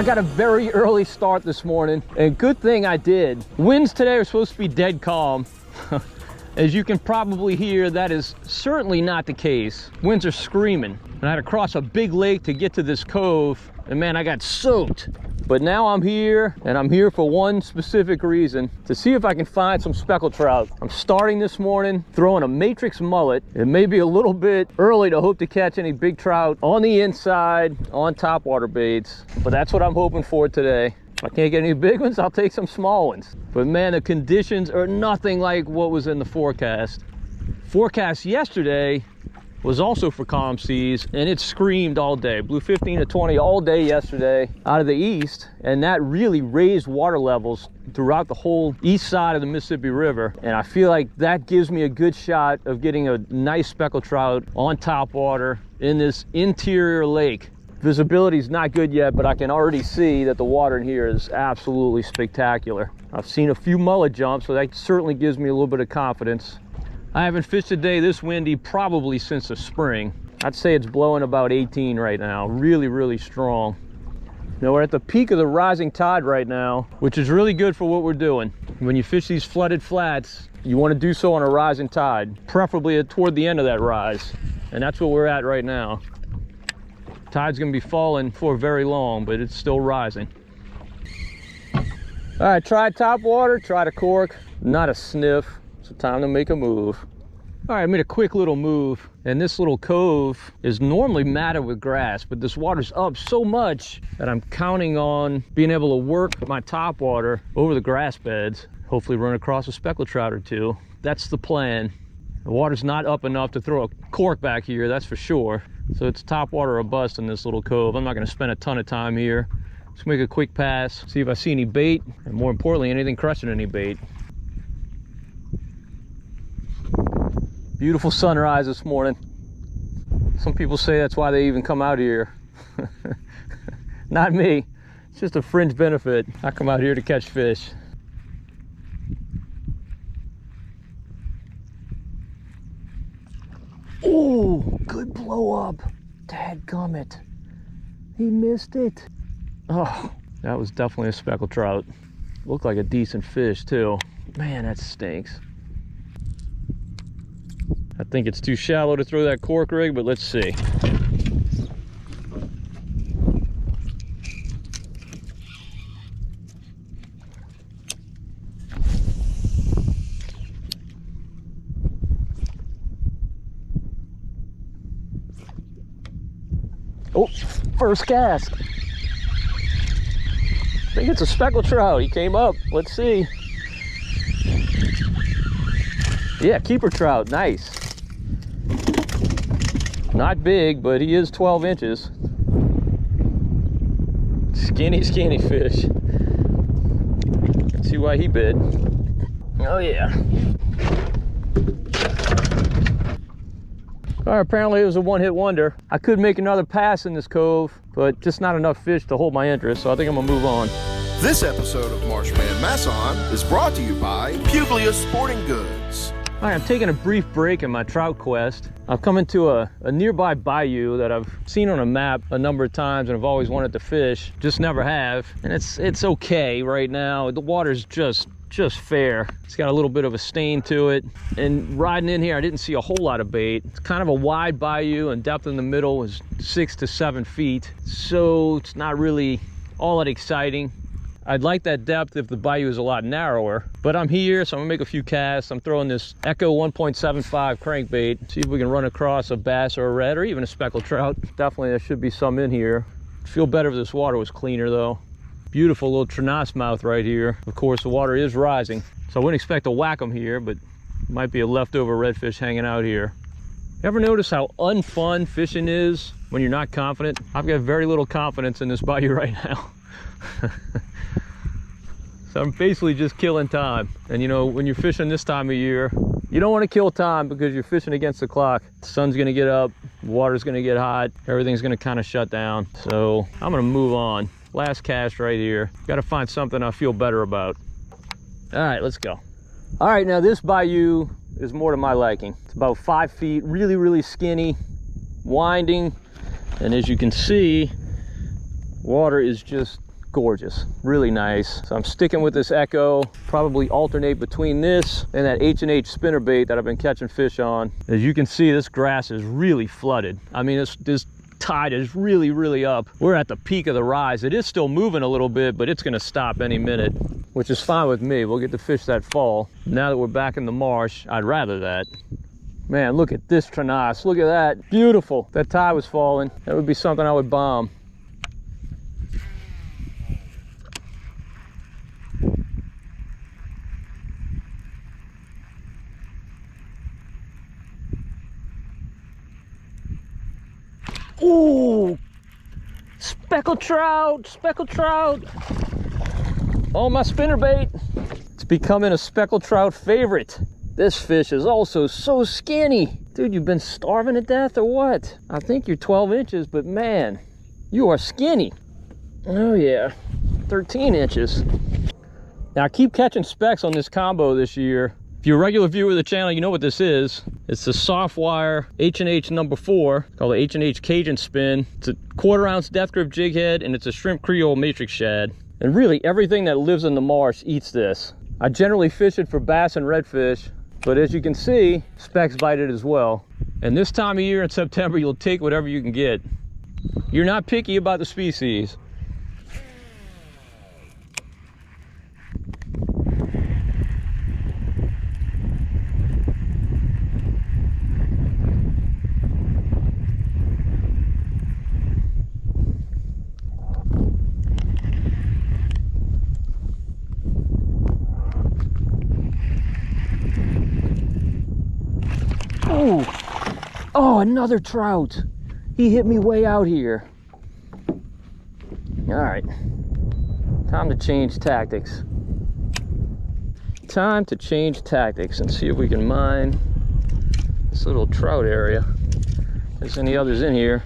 I got a very early start this morning, and good thing I did. Winds today are supposed to be dead calm. As you can probably hear, that is certainly not the case. Winds are screaming, and I had to cross a big lake to get to this cove, and man, I got soaked. But now I'm here, and I'm here for one specific reason, to see if I can find some speckled trout. I'm starting this morning throwing a matrix mullet. It may be a little bit early to hope to catch any big trout on the inside, on topwater baits, but that's what I'm hoping for today. If I can't get any big ones, I'll take some small ones. But man, the conditions are nothing like what was in the forecast. Forecast yesterday was also for calm seas, and it screamed all day. Blew 15 to 20 all day yesterday out of the east, and that really raised water levels throughout the whole east side of the Mississippi River. And I feel like that gives me a good shot of getting a nice speckled trout on top water in this interior lake. Visibility is not good yet, but I can already see that the water in here is absolutely spectacular. I've seen a few mullet jumps, so that certainly gives me a little bit of confidence. I haven't fished a day this windy probably since the spring. I'd say it's blowing about 18 right now. Really, really strong. Now we're at the peak of the rising tide right now, which is really good for what we're doing. When you fish these flooded flats, you want to do so on a rising tide, preferably toward the end of that rise. And that's what we're at right now. Tide's gonna be falling for very long, but it's still rising. All right, tried top water, tried a cork, not a sniff. So time to make a move. All right, I made a quick little move, and this little cove is normally matted with grass, but this water's up so much that I'm counting on being able to work my top water over the grass beds, hopefully run across a speckled trout or two. That's the plan. The water's not up enough to throw a cork back here, that's for sure. So it's top water or bust in this little cove. I'm not gonna spend a ton of time here. Just make a quick pass, see if I see any bait, and more importantly, anything crushing any bait. Beautiful sunrise this morning. Some people say that's why they even come out here. Not me, it's just a fringe benefit. I come out here to catch fish. Oh, good blow up. Dadgummit. He missed it. Oh, that was definitely a speckled trout. Looked like a decent fish too. Man, that stinks. I think it's too shallow to throw that cork rig, but let's see. Oh, first cast. I think it's a speckled trout. He came up. Let's see. Yeah, keeper trout. Nice. Not big, but he is 12 inches. Skinny, skinny fish. Let's see why he bid. Oh, yeah. All right, apparently it was a one-hit wonder. I could make another pass in this cove, but just not enough fish to hold my interest, so I think I'm gonna move on. This episode of Marshman Masson is brought to you by Puglia Sporting Goods. All right, I'm taking a brief break in my trout quest. I've come into a nearby bayou that I've seen on a map a number of times and I've always wanted to fish, just never have. And it's okay right now. The water's just fair. It's got a little bit of a stain to it. And riding in here, I didn't see a whole lot of bait. It's kind of a wide bayou and depth in the middle is 6 to 7 feet. So it's not really all that exciting. I'd like that depth if the bayou is a lot narrower, but I'm here, so I'm gonna make a few casts. I'm throwing this Echo 1.75 crankbait, see if we can run across a bass or a red or even a speckled trout. Definitely there should be some in here. Feel better if this water was cleaner though. Beautiful little Trinas mouth right here. Of course, the water is rising, so I wouldn't expect to whack them here, but might be a leftover redfish hanging out here. Ever notice how unfun fishing is when you're not confident? I've got very little confidence in this bayou right now. So I'm basically just killing time. And you know, when you're fishing this time of year, you don't want to kill time because you're fishing against the clock. The sun's gonna get up, the water's gonna get hot, everything's gonna kind of shut down. So I'm gonna move on. Last cast right here. Gotta find something I feel better about. All right, let's go. All right, now this bayou is more to my liking. It's about 5 feet, really, really skinny, winding. And as you can see, water is just gorgeous, really nice. So I'm sticking with this Echo, probably alternate between this and that H&H spinnerbait that I've been catching fish on. As you can see, this grass is really flooded. I mean, this tide is really up. We're at the peak of the rise. It is still moving a little bit, but it's gonna stop any minute, which is fine with me. We'll get to fish that fall. Now that we're back in the marsh, I'd rather that. Man, look at this Tranas. Look at that. Beautiful. If that tide was falling, that would be something I would bomb. Ooh, speckled trout, speckled trout. Oh, my spinnerbait. It's becoming a speckled trout favorite. This fish is also so skinny. Dude, you've been starving to death or what? I think you're 12 inches, but man, you are skinny. Oh yeah, 13 inches. Now I keep catching specks on this combo this year. If you're a regular viewer of the channel, you know what this is. It's the soft wire H&H number 4, called the H&H Cajun Spin. It's a 1/4 ounce death grip jig head, and it's a shrimp Creole matrix shad. And really everything that lives in the marsh eats this. I generally fish it for bass and redfish, but as you can see, specks bite it as well. And this time of year in September, you'll take whatever you can get. You're not picky about the species. Ooh. Oh, another trout. He hit me way out here. All right, time to change tactics. Time to change tactics and see if we can mine this little trout area. If there's any others in here.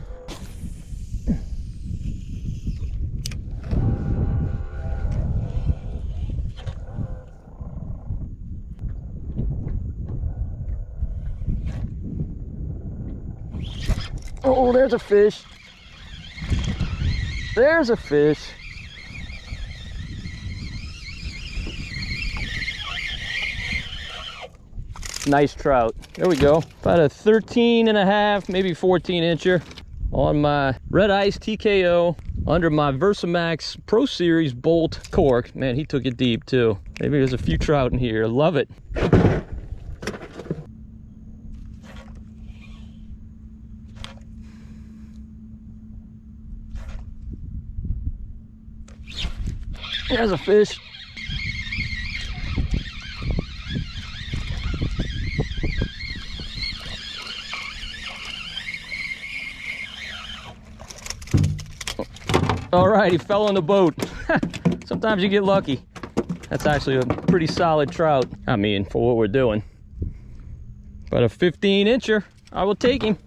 Oh, there's a fish. There's a fish. Nice trout. There we go. About a 13.5, maybe 14 incher on my red ice TKO under my Versamax Pro Series bolt cork. Man, he took it deep too. Maybe there's a few trout in here. Love it. There's a fish. All right, he fell on the boat. Sometimes you get lucky. That's actually a pretty solid trout. I mean, for what we're doing. But a 15 incher, I will take him.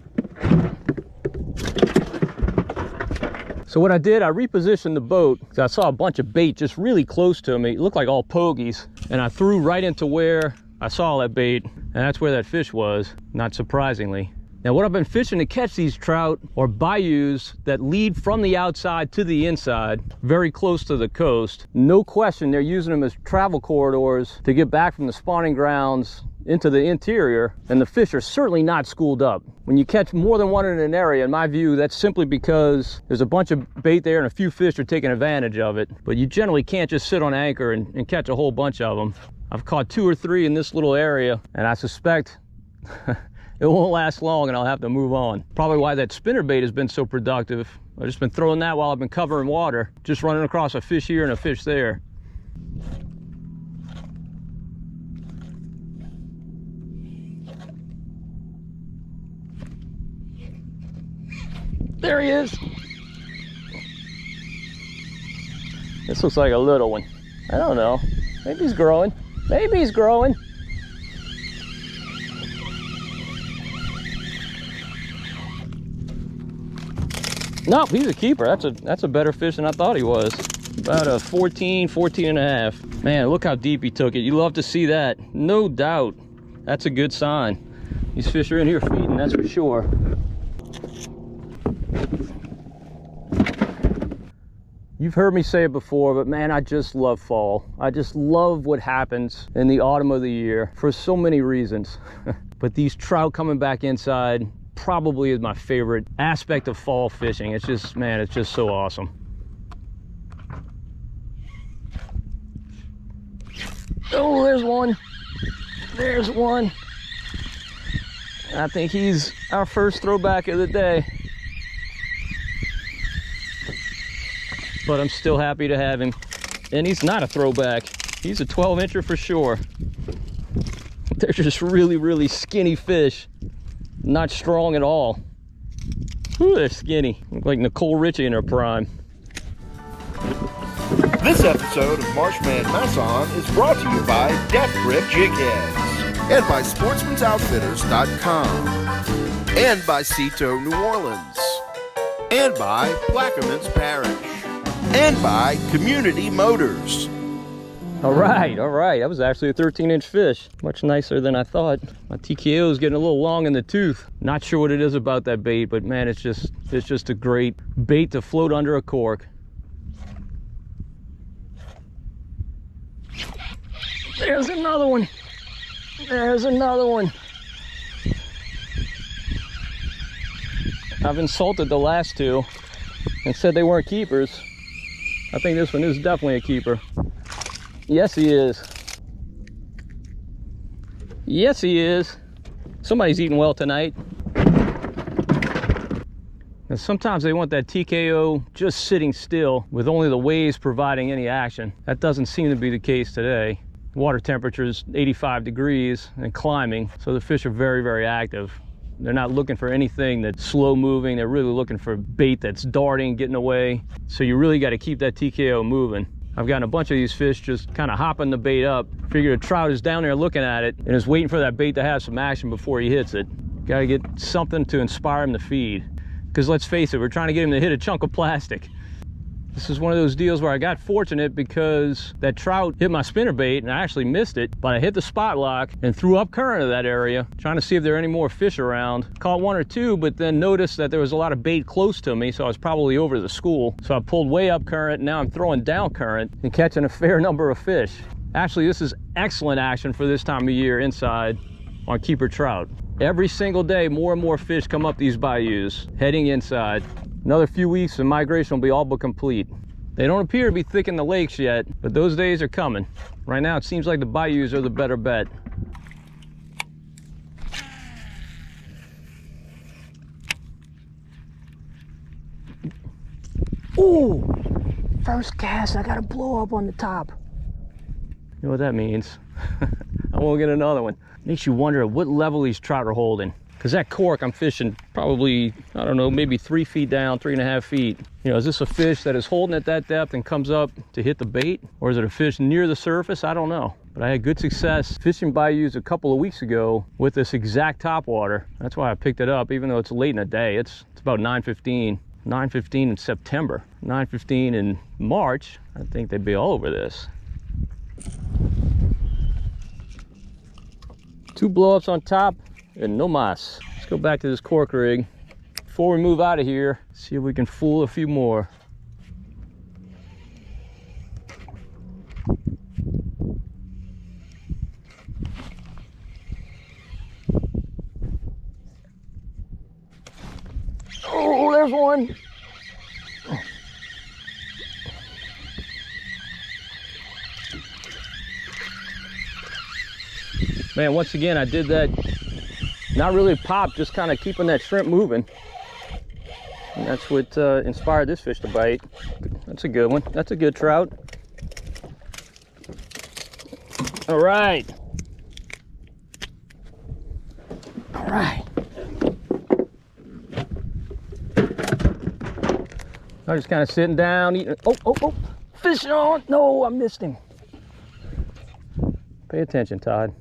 So what I did, I repositioned the boat because I saw a bunch of bait just really close to me. It looked like all pogies. And I threw right into where I saw that bait. And that's where that fish was, not surprisingly. Now what I've been fishing to catch these trout are bayous that lead from the outside to the inside, very close to the coast. No question, they're using them as travel corridors to get back from the spawning grounds into the interior, and the fish are certainly not schooled up. When you catch more than one in an area, in my view, that's simply because there's a bunch of bait there and a few fish are taking advantage of it. But you generally can't just sit on anchor and catch a whole bunch of them. I've caught 2 or 3 in this little area, and I suspect it won't last long and I'll have to move on. Probably why that spinnerbait has been so productive. I've just been throwing that while I've been covering water, just running across a fish here and a fish there. There he is. This looks like a little one. I don't know. Maybe he's growing. Maybe he's growing. No, he's a keeper. That's a better fish than I thought he was. About a 14 and a half. Man, look how deep he took it. You love to see that. No doubt. That's a good sign. These fish are in here feeding, that's for sure. You've heard me say it before, but man, I just love fall. I just love what happens in the autumn of the year for so many reasons. But these trout coming back inside probably is my favorite aspect of fall fishing. It's just, man, it's just so awesome. Oh, there's one. There's one. I think he's our first throwback of the day. But I'm still happy to have him. And he's not a throwback. He's a 12-incher for sure. They're just really, really skinny fish. Not strong at all. Ooh, they're skinny. Look like Nicole Richie in her prime. This episode of Marshman Masson is brought to you by Death Grip Jig Heads and by Sportsman'sOutfitters.com and by Cito New Orleans and by Plaquemines Parish and by Community Motors. All right. That was actually a 13-inch fish. Much nicer than I thought. My TKO is getting a little long in the tooth. Not sure what it is about that bait, but man, it's just a great bait to float under a cork. There's another one. There's another one. I've insulted the last two and said they weren't keepers. I think this one is definitely a keeper. Yes, he is. Yes, he is. Somebody's eating well tonight. And sometimes they want that TKO just sitting still with only the waves providing any action. That doesn't seem to be the case today. Water temperature is 85 degrees and climbing, so the fish are very, very active. They're not looking for anything that's slow moving. They're really looking for bait that's darting, getting away. So you really got to keep that TKO moving. I've gotten a bunch of these fish just kind of hopping the bait up. Figure a trout is down there looking at it and is waiting for that bait to have some action before he hits it. Got to get something to inspire him to feed. Because let's face it, we're trying to get him to hit a chunk of plastic. This is one of those deals where I got fortunate because that trout hit my spinnerbait and I actually missed it, but I hit the spot lock and threw up current of that area, trying to see if there are any more fish around. Caught one or two, but then noticed that there was a lot of bait close to me, so I was probably over the school. So I pulled way up current, and now I'm throwing down current and catching a fair number of fish. Actually, this is excellent action for this time of year inside on keeper trout. Every single day, more and more fish come up these bayous, heading inside. Another few weeks and migration will be all but complete. They don't appear to be thick in the lakes yet, but those days are coming. Right now, it seems like the bayous are the better bet. Ooh, first cast, I got a blow up on the top. You know what that means? I won't get another one. Makes you wonder at what level these trout are holding. Because that cork I'm fishing probably, I don't know, maybe 3 feet down, 3.5 feet. You know, is this a fish that is holding at that depth and comes up to hit the bait? Or is it a fish near the surface? I don't know. But I had good success fishing bayous a couple of weeks ago with this exact topwater. That's why I picked it up, even though it's late in the day. It's about 9:15. 9:15 in September. 9:15 in March, I think they'd be all over this. 2 blow-ups on top. And no mas. Let's go back to this cork rig. Before we move out of here, see if we can fool a few more. Oh, there's one. Man, once again, I did that. Not really pop, just kind of keeping that shrimp moving. And that's what inspired this fish to bite. That's a good one. That's a good trout. All right. All right. I'm just kind of sitting down, eating. Oh, fish on. No, I missed him. Pay attention, Todd.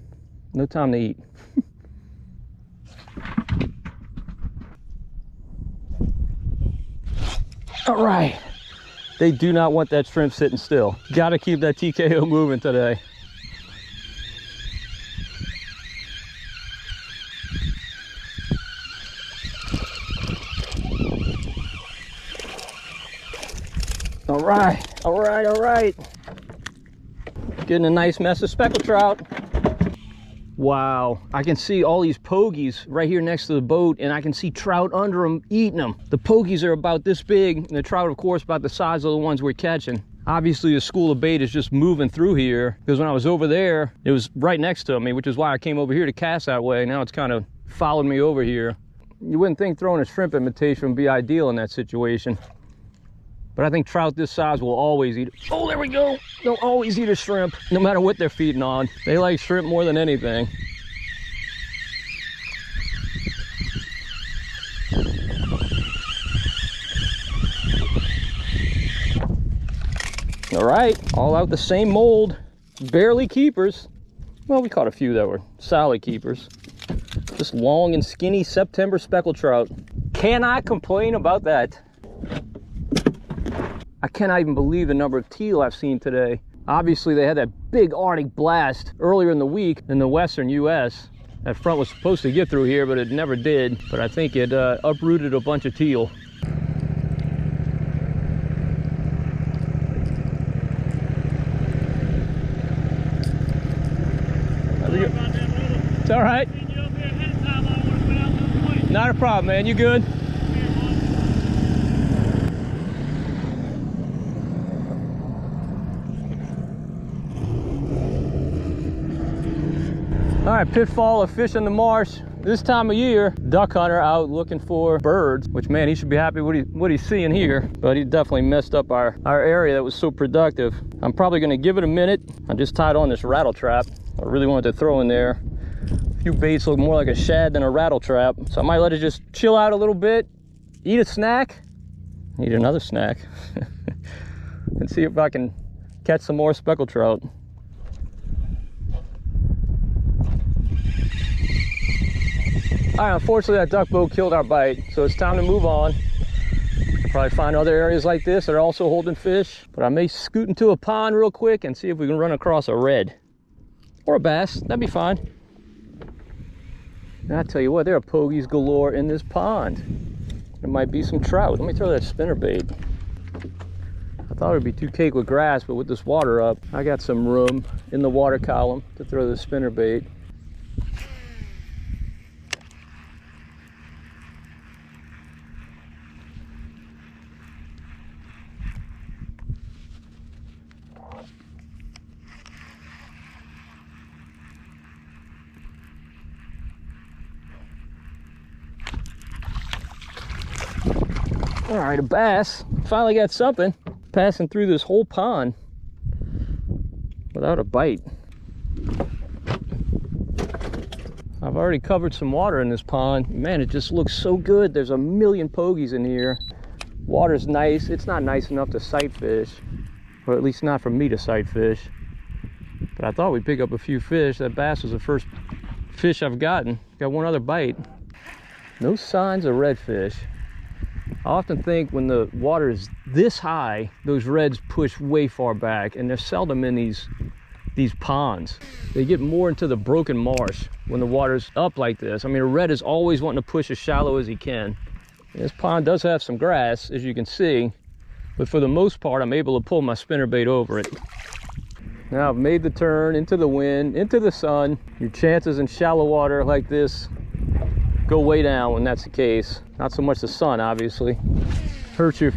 No time to eat. All right. They do not want that shrimp sitting still. Got to keep that TKO moving today. All All right, all right, all right. Getting a nice mess of speckled trout. Wow, I can see all these pogies right here next to the boat, and I can see trout under them eating them. The pogies are about this big, and the trout, of course, about the size of the ones we're catching. Obviously, the school of bait is just moving through here, because when I was over there, it was right next to me, which is why I came over here to cast that way. Now it's kind of followed me over here. You wouldn't think throwing a shrimp imitation would be ideal in that situation. But I think trout this size will always eat. Oh, there we go. They'll always eat a shrimp, no matter what they're feeding on. They like shrimp more than anything. All right, all out the same mold. Barely keepers. Well, we caught a few that were solid keepers. Just long and skinny September speckled trout. Cannot complain about that. I cannot even believe the number of teal I've seen today. Obviously, they had that big Arctic blast earlier in the week in the western U.S. That front was supposed to get through here, but it never did. But I think it uprooted a bunch of teal. It's all right. Not a problem, man. You good? All right, pitfall of fish in the marsh. This time of year, duck hunter out looking for birds, which, man, he should be happy with what he's seeing here, but he definitely messed up our area that was so productive. I'm probably gonna give it a minute. I just tied on this rattle trap. I really wanted to throw in there. A few baits look more like a shad than a rattle trap, so I might let it just chill out a little bit, eat a snack, eat another snack, and see if I can catch some more speckled trout. All right, unfortunately that duck boat killed our bite, so it's time to move on. Probably find other areas like this that are also holding fish, but I may scoot into a pond real quick and see if we can run across a red or a bass. That'd be fine. And I tell you what, there are pogies galore in this pond. There might be some trout. Let me throw that spinnerbait. I thought it would be too caked with grass, but with this water up, I got some room in the water column to throw the spinnerbait. All right, a bass. Finally got something. Passing through this whole pond without a bite. I've already covered some water in this pond. Man, it just looks so good. There's a million pogies in here. Water's nice. It's not nice enough to sight fish, or at least not for me to sight fish. But I thought we'd pick up a few fish. That bass was the first fish I've gotten. Got one other bite. No signs of redfish. I often think when the water is this high, those reds push way far back, and they're seldom in these ponds. They get more into the broken marsh when the water's up like this. I mean, a red is always wanting to push as shallow as he can. And this pond does have some grass, as you can see, but for the most part, I'm able to pull my spinnerbait over it. Now I've made the turn into the wind, into the sun. Your chances in shallow water like this go way down when that's the case. Not so much the sun, obviously. Hurts you,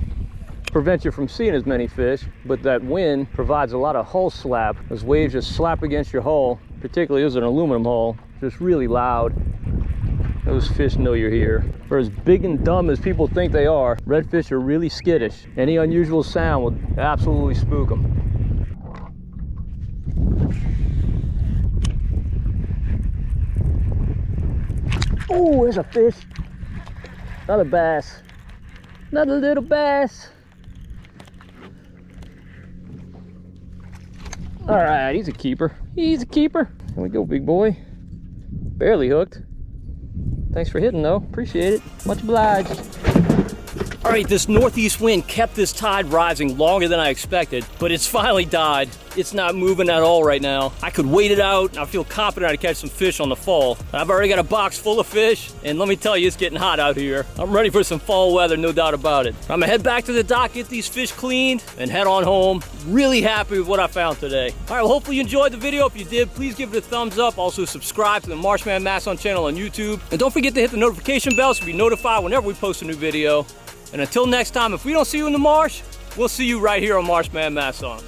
prevents you from seeing as many fish, but that wind provides a lot of hull slap. Those waves just slap against your hull, particularly as an aluminum hull, just really loud. Those fish know you're here. For as big and dumb as people think they are, redfish are really skittish. Any unusual sound will absolutely spook them. Oh, there's a fish. Another bass. Another little bass. All right, he's a keeper. He's a keeper. Here we go, big boy. Barely hooked. Thanks for hitting, though. Appreciate it. Much obliged. All right, this northeast wind kept this tide rising longer than I expected, but it's finally died. It's not moving at all right now. I could wait it out, and I feel confident I'd catch some fish on the fall. I've already got a box full of fish, and let me tell you, it's getting hot out here. I'm ready for some fall weather, no doubt about it. I'm gonna head back to the dock, get these fish cleaned, and head on home. Really happy with what I found today. All right, well, hopefully you enjoyed the video. If you did, please give it a thumbs up. Also, subscribe to the Marshman Masson channel on YouTube. And don't forget to hit the notification bell so you'll be notified whenever we post a new video. And until next time, if we don't see you in the marsh, we'll see you right here on Marshman Masson.